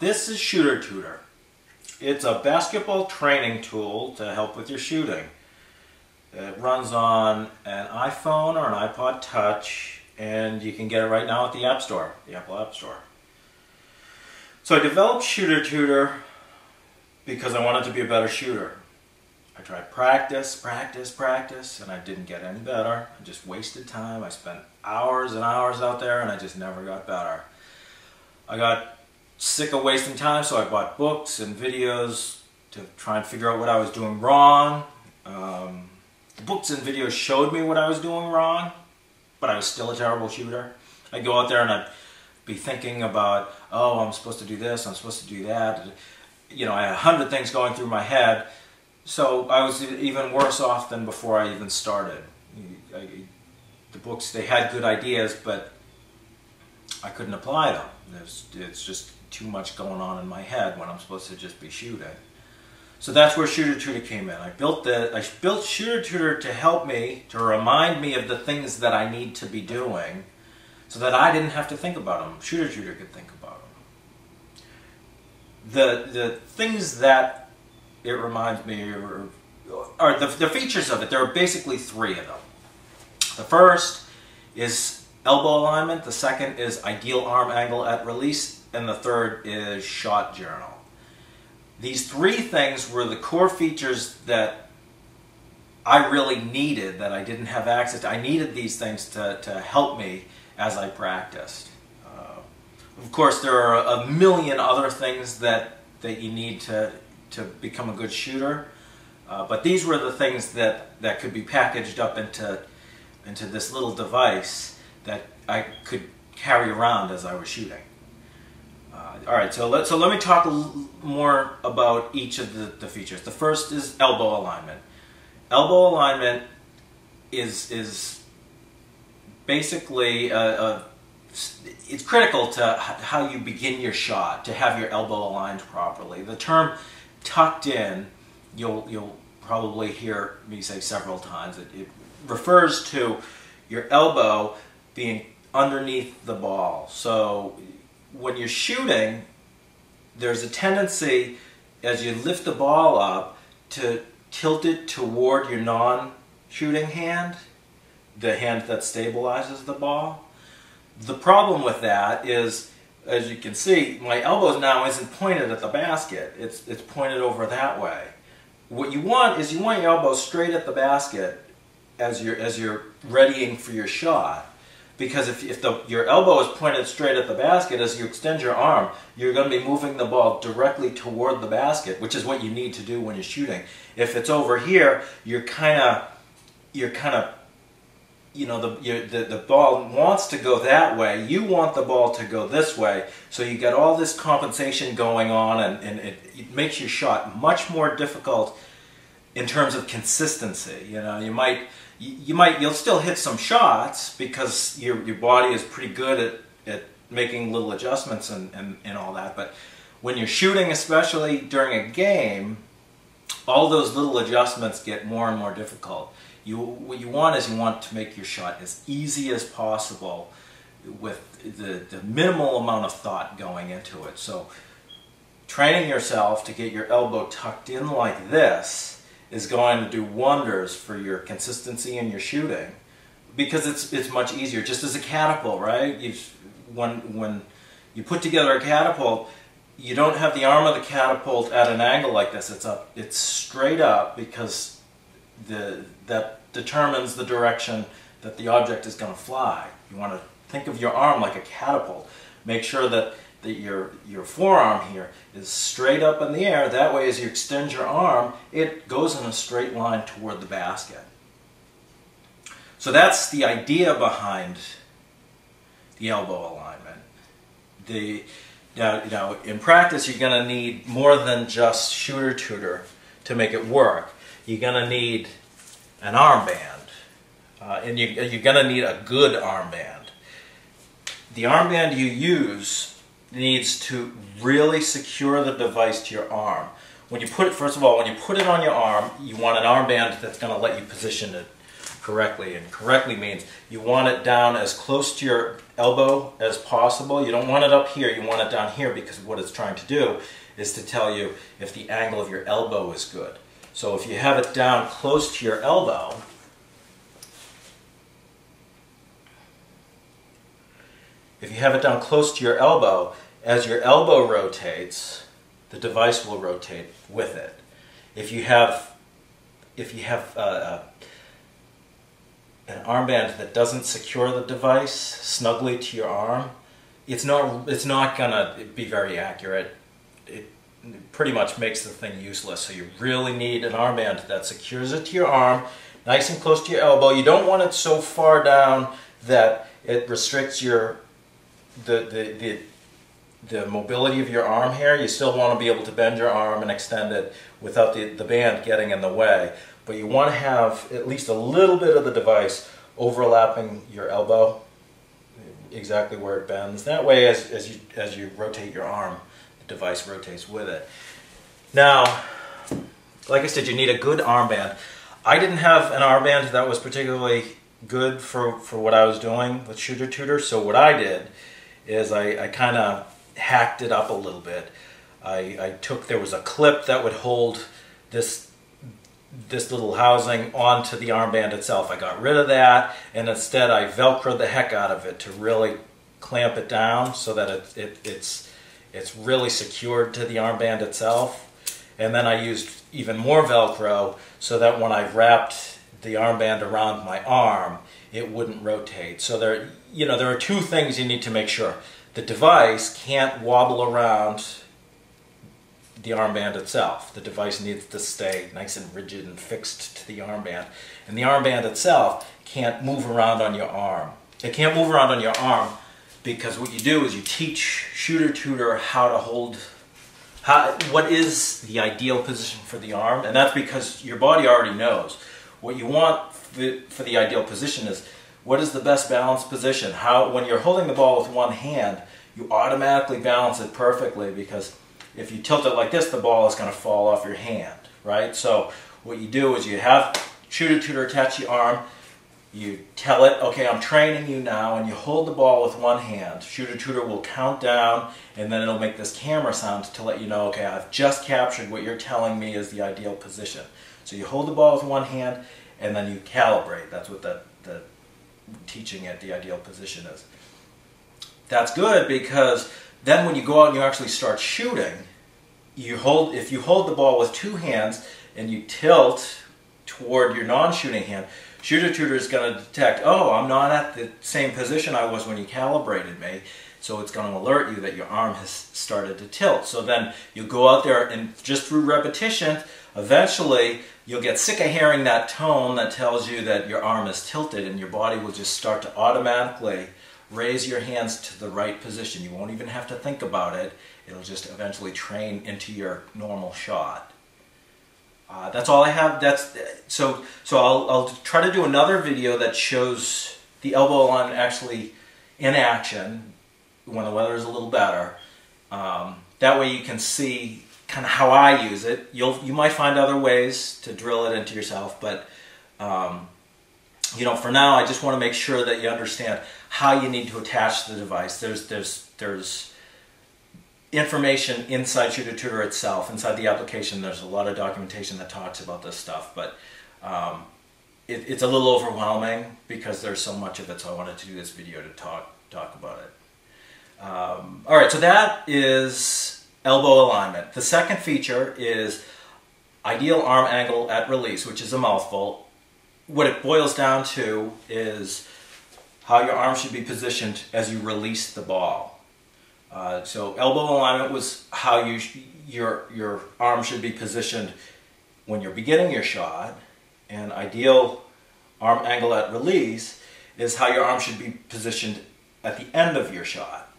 This is Shooter Tutor. It's a basketball training tool to help with your shooting. It runs on an iPhone or an iPod Touch, and you can get it right now at the App Store, the Apple App Store. So I developed Shooter Tutor because I wanted to be a better shooter. I tried practice, and I didn't get any better. I just wasted time. I spent hours and hours out there, and I just never got better. I got sick of wasting time, so I bought books and videos to try and figure out what I was doing wrong. The books and videos showed me what I was doing wrong, but I was still a terrible shooter. I'd go out there and I'd be thinking about, oh, I'm supposed to do this, I'm supposed to do that. You know, I had 100 things going through my head, so I was even worse off than before I even started. The books, they had good ideas, but I couldn't apply them. It's just too much going on in my head when I'm supposed to just be shooting. So that's where Shooter Tutor came in. I built Shooter Tutor to help me, to remind me of the things that I need to be doing, so that I didn't have to think about them. Shooter Tutor could think about them. The things that it reminds me are the features of it. There are basically 3 of them. The first is elbow alignment, the second is ideal arm angle at release, and the third is shot journal. These 3 things were the core features that I really needed, that I didn't have access to. I needed these things to help me as I practiced. Of course, there are a million other things that you need to become a good shooter, but these were the things that could be packaged up into this little device that I could carry around as I was shooting. All right, so let me talk more about each of the features. The first is elbow alignment. Elbow alignment is basically it's critical to how you begin your shot, to have your elbow aligned properly. The term tucked in, you'll probably hear me say several times. It refers to your elbow being underneath the ball. So when you're shooting, there's a tendency as you lift the ball up to tilt it toward your non-shooting hand, the hand that stabilizes the ball. The problem with that is, as you can see, my elbow now isn't pointed at the basket. It's pointed over that way. What you want is your elbow straight at the basket as you're readying for your shot. Because if your elbow is pointed straight at the basket, as you extend your arm, you're going to be moving the ball directly toward the basket, which is what you need to do when you're shooting. If it's over here, you're kind of, you know, the ball wants to go that way. You want the ball to go this way, so you get all this compensation going on, and it makes your shot much more difficult in terms of consistency. You know, you'll still hit some shots because your body is pretty good at making little adjustments and all that, but when you're shooting, especially during a game, all those little adjustments get more and more difficult. What you want to make your shot as easy as possible with the minimal amount of thought going into it. So training yourself to get your elbow tucked in like this is going to do wonders for your consistency in your shooting, because it's much easier. Just as a catapult, right? When you put together a catapult, you don't have the arm of the catapult at an angle like this. It's straight up, because that determines the direction that the object is going to fly. You want to think of your arm like a catapult. Make sure that your forearm here is straight up in the air. That way, as you extend your arm, it goes in a straight line toward the basket. So that's the idea behind the elbow alignment. Now, in practice, you're going to need more than just Shooter Tutor to make it work. You're going to need an armband, and you're going to need a good armband. The armband you use needs to really secure the device to your arm. When you put it, first of all, when you put it on your arm, you want an armband that's going to let you position it correctly. And correctly means you want it down as close to your elbow as possible. You don't want it up here, you want it down here, because what it's trying to do is to tell you if the angle of your elbow is good. So if you have it down close to your elbow, as your elbow rotates, the device will rotate with it. If you have an armband that doesn't secure the device snugly to your arm, it's not gonna be very accurate. It pretty much makes the thing useless. So you really need an armband that secures it to your arm, nice and close to your elbow. You don't want it so far down that it restricts the mobility of your arm here. You still want to be able to bend your arm and extend it without the band getting in the way. But you want to have at least a little bit of the device overlapping your elbow, exactly where it bends. That way, as you rotate your arm, the device rotates with it. Now, like I said, you need a good armband. I didn't have an armband that was particularly good for what I was doing with Shooter Tutor, so what I did is I kind of hacked it up a little bit. There was a clip that would hold this little housing onto the armband itself. I got rid of that, and instead I Velcroed the heck out of it to really clamp it down so that it's really secured to the armband itself. And then I used even more Velcro so that when I wrapped the armband around my arm, it wouldn't rotate. So there are two things you need to make sure. The device can't wobble around the armband itself. The device needs to stay nice and rigid and fixed to the armband. And the armband itself can't move around on your arm. It can't move around on your arm because what you do is you teach Shooter Tutor how to hold, what is the ideal position for the arm, and that's because your body already knows. What you want for the ideal position is, what is the best balanced position? When you're holding the ball with one hand, you automatically balance it perfectly, because if you tilt it like this, the ball is going to fall off your hand, right? So what you do is you have Shooter Tutor attach your arm, you tell it, okay, I'm training you now, and you hold the ball with one hand. Shooter Tutor will count down, and then it'll make this camera sound to let you know, okay, I've just captured what you're telling me is the ideal position. So you hold the ball with one hand, and then you calibrate. That's what the teaching it the ideal position is. That's good, because then when you go out and you actually start shooting, if you hold the ball with two hands and you tilt toward your non-shooting hand, Shooter Tutor is going to detect, oh, I'm not at the same position I was when you calibrated me, so it's going to alert you that your arm has started to tilt. So then you go out there, and just through repetition, eventually you'll get sick of hearing that tone that tells you that your arm is tilted, and your body will just start to automatically raise your hands to the right position. You won't even have to think about it. It'll just eventually train into your normal shot. That's all I have. So I'll try to do another video that shows the elbow alignment actually in action when the weather is a little better. That way you can see kind of how I use it. You might find other ways to drill it into yourself, but for now I just want to make sure that you understand how you need to attach the device. There's information inside Shooter Tutor itself, inside the application. There's a lot of documentation that talks about this stuff, but it's a little overwhelming because there's so much of it, so I wanted to do this video to talk about it. Alright, so that is elbow alignment. The second feature is ideal arm angle at release, which is a mouthful. What it boils down to is how your arm should be positioned as you release the ball. So elbow alignment was how your arm should be positioned when you're beginning your shot, and ideal arm angle at release is how your arm should be positioned at the end of your shot.